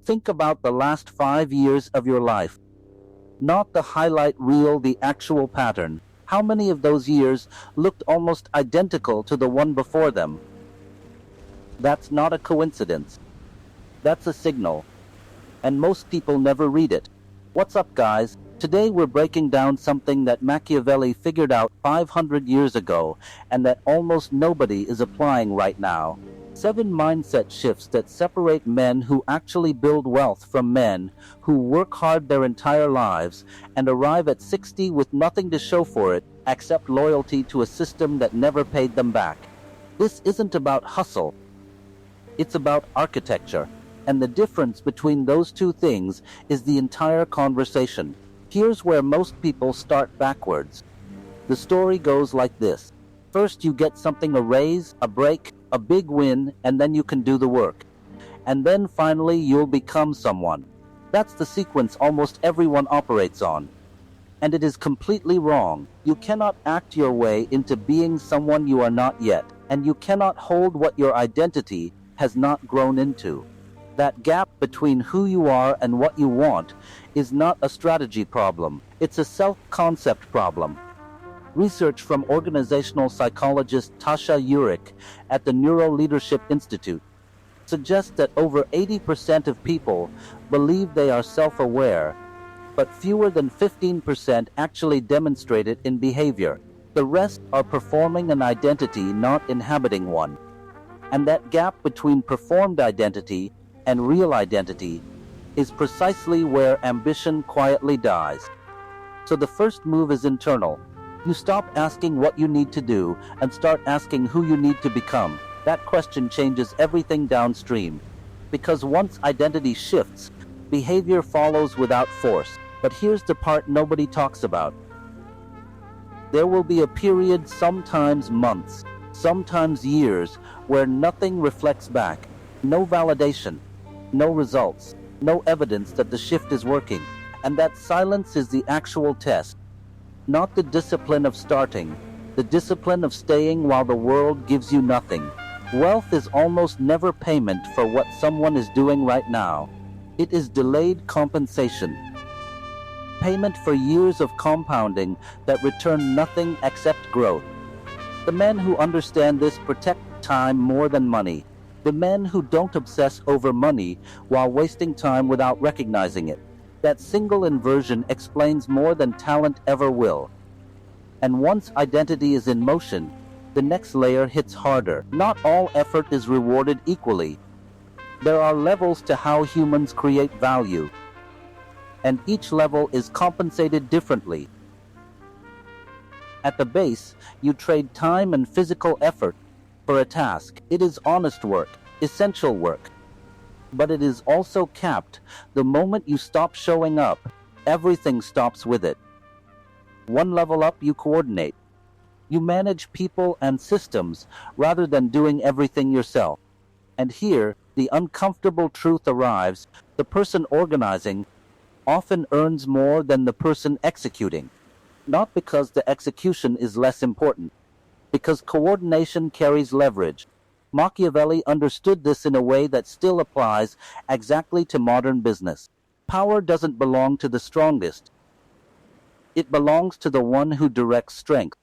Think about the last 5 years of your life. Not the highlight reel, the actual pattern. How many of those years looked almost identical to the one before them? That's not a coincidence. That's a signal. And most people never read it. What's up, guys? Today we're breaking down something that Machiavelli figured out 500 years ago and that almost nobody is applying right now. 7 mindset shifts that separate men who actually build wealth from men who work hard their entire lives and arrive at 60 with nothing to show for it except loyalty to a system that never paid them back. This isn't about hustle. It's about architecture. And the difference between those two things is the entire conversation. Here's where most people start backwards. The story goes like this. First you get something, a raise, a break, a big win, and then you can do the work. And then finally you'll become someone. That's the sequence almost everyone operates on. And it is completely wrong. You cannot act your way into being someone you are not yet, and you cannot hold what your identity has not grown into. That gap between who you are and what you want is not a strategy problem. It's a self-concept problem. Research from organizational psychologist Tasha Eurich at the Neuro Leadership Institute suggests that over 80% of people believe they are self-aware, but fewer than 15% actually demonstrate it in behavior. The rest are performing an identity, not inhabiting one. And that gap between performed identity and real identity is precisely where ambition quietly dies. So the first move is internal. You stop asking what you need to do and start asking who you need to become. That question changes everything downstream. Because once identity shifts, behavior follows without force. But here's the part nobody talks about. There will be a period, sometimes months, sometimes years, where nothing reflects back. No validation, no results, no evidence that the shift is working. And that silence is the actual test. Not the discipline of starting, the discipline of staying while the world gives you nothing. Wealth is almost never payment for what someone is doing right now. It is delayed compensation. Payment for years of compounding that return nothing except growth. The men who understand this protect time more than money. The men who don't obsess over money while wasting time without recognizing it. That single inversion explains more than talent ever will. And once identity is in motion, the next layer hits harder. Not all effort is rewarded equally. There are levels to how humans create value, and each level is compensated differently. At the base, you trade time and physical effort for a task. It is honest work, essential work. But it is also capped. The moment you stop showing up, everything stops with it. One level up, you coordinate. You manage people and systems rather than doing everything yourself. And here, the uncomfortable truth arrives. The person organizing often earns more than the person executing. Not because the execution is less important, because coordination carries leverage. Machiavelli understood this in a way that still applies exactly to modern business. Power doesn't belong to the strongest. It belongs to the one who directs strength.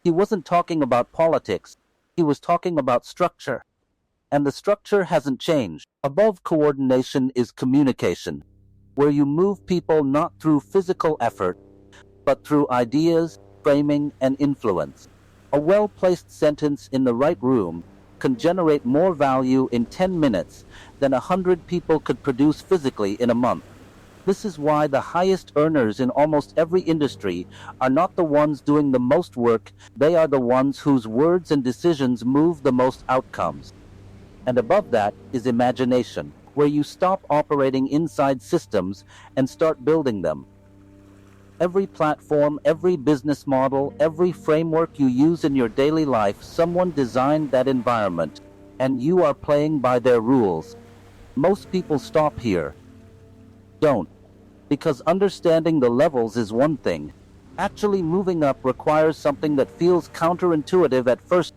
He wasn't talking about politics. He was talking about structure. And the structure hasn't changed. Above coordination is communication, where you move people not through physical effort, but through ideas, framing, and influence. A well-placed sentence in the right room can generate more value in 10 minutes than 100 people could produce physically in a month. This is why the highest earners in almost every industry are not the ones doing the most work, they are the ones whose words and decisions move the most outcomes. And above that is imagination, where you stop operating inside systems and start building them. Every platform, every business model, every framework you use in your daily life, someone designed that environment, and you are playing by their rules. Most people stop here. Don't. Because understanding the levels is one thing. Actually moving up requires something that feels counterintuitive at first: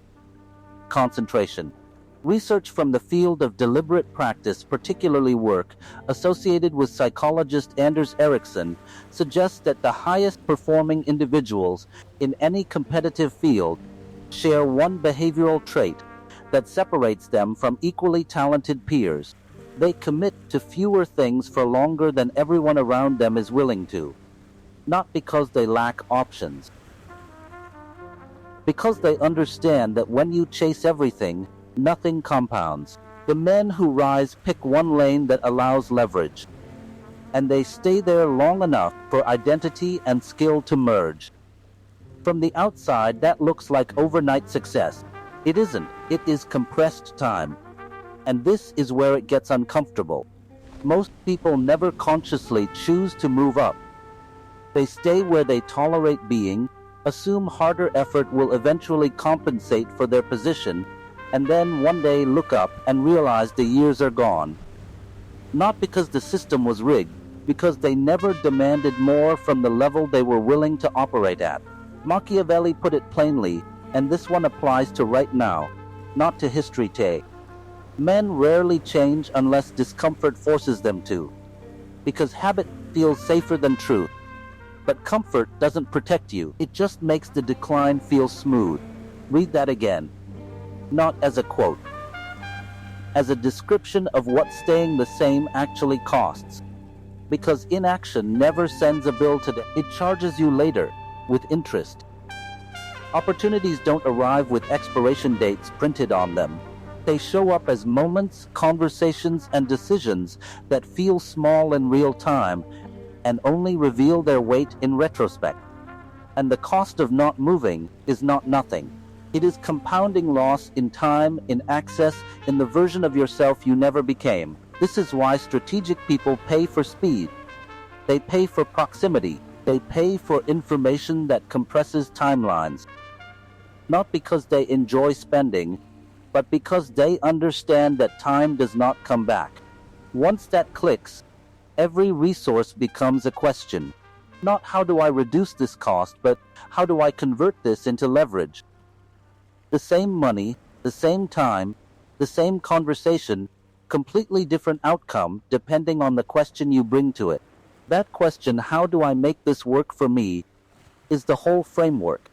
concentration. Research from the field of deliberate practice, particularly work associated with psychologist Anders Ericsson, suggests that the highest performing individuals in any competitive field share one behavioral trait that separates them from equally talented peers. They commit to fewer things for longer than everyone around them is willing to, not because they lack options, because they understand that when you chase everything, nothing compounds. The men who rise pick one lane that allows leverage, and they stay there long enough for identity and skill to merge. From the outside, that looks like overnight success. It isn't. It is compressed time. And this is where it gets uncomfortable. Most people never consciously choose to move up. They stay where they tolerate being, assume harder effort will eventually compensate for their position, and then one day look up and realize the years are gone. Not because the system was rigged, because they never demanded more from the level they were willing to operate at. Machiavelli put it plainly, and this one applies to right now, not to history today. Men rarely change unless discomfort forces them to, because habit feels safer than truth. But comfort doesn't protect you, it just makes the decline feel smooth. Read that again. Not as a quote, as a description of what staying the same actually costs. Because inaction never sends a bill today, it charges you later, with interest. Opportunities don't arrive with expiration dates printed on them. They show up as moments, conversations, and decisions that feel small in real time and only reveal their weight in retrospect. And the cost of not moving is not nothing. It is compounding loss in time, in access, in the version of yourself you never became. This is why strategic people pay for speed. They pay for proximity. They pay for information that compresses timelines. Not because they enjoy spending, but because they understand that time does not come back. Once that clicks, every resource becomes a question. Not how do I reduce this cost, but how do I convert this into leverage? The same money, the same time, the same conversation, completely different outcome depending on the question you bring to it. That question, how do I make this work for me, is the whole framework.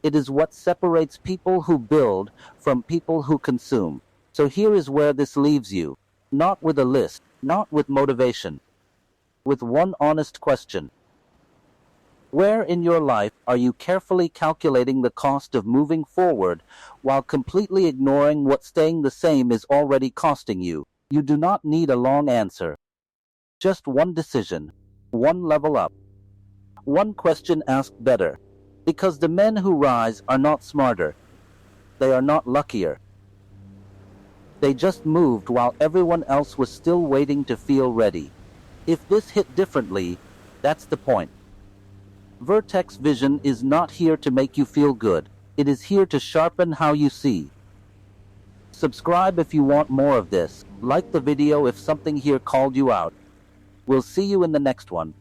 It is what separates people who build from people who consume. So here is where this leaves you. Not with a list, not with motivation, with one honest question. Where in your life are you carefully calculating the cost of moving forward while completely ignoring what staying the same is already costing you? You do not need a long answer. Just one decision, one level up, one question asked better. Because the men who rise are not smarter. They are not luckier. They just moved while everyone else was still waiting to feel ready. If this hit differently, that's the point. Vertex Vision is not here to make you feel good. It is here to sharpen how you see. Subscribe if you want more of this. Like the video if something here called you out. We'll see you in the next one.